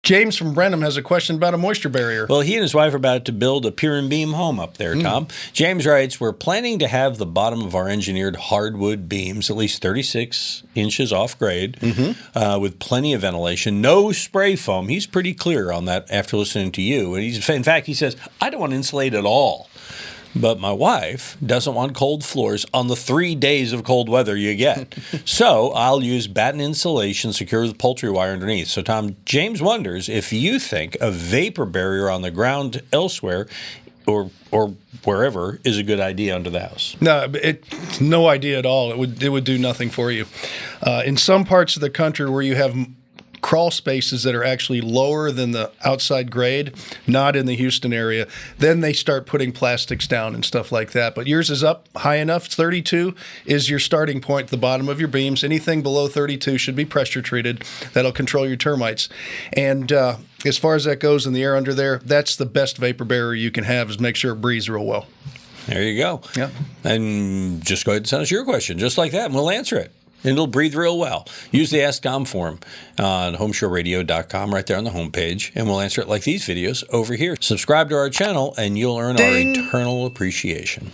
James from Brenham has a question about a moisture barrier. Well, he and his wife are about to build a pier and beam home up there, Tom. James writes, we're planning to have the bottom of our engineered hardwood beams at least 36 inches off grade with plenty of ventilation, no spray foam. He's pretty clear on that after listening to you. And in fact, he says, I don't want to insulate at all. But my wife doesn't want cold floors on the 3 days of cold weather you get. So I'll use batten insulation secured with poultry wire underneath. So, Tom, James wonders if you think a vapor barrier on the ground elsewhere or wherever is a good idea under the house. No, it's no idea at all. It would do nothing for you. In some parts of the country where you have crawl spaces that are actually lower than the outside grade, not in the Houston area, then they start putting plastics down and stuff like that. But yours is up high enough. 32 is your starting point at the bottom of your beams. Anything below 32 should be pressure treated. That'll control your termites. And as far as that goes in the air under there, that's the best vapor barrier you can have, is make sure it breathes real well. There you go. Yeah. And just go ahead and send us your question just like that, and we'll answer it. And it'll breathe real well. Use the Ask Tom form on HomeShowRadio.com right there on the homepage, and we'll answer it like these videos over here. Subscribe to our channel, and you'll earn our eternal appreciation.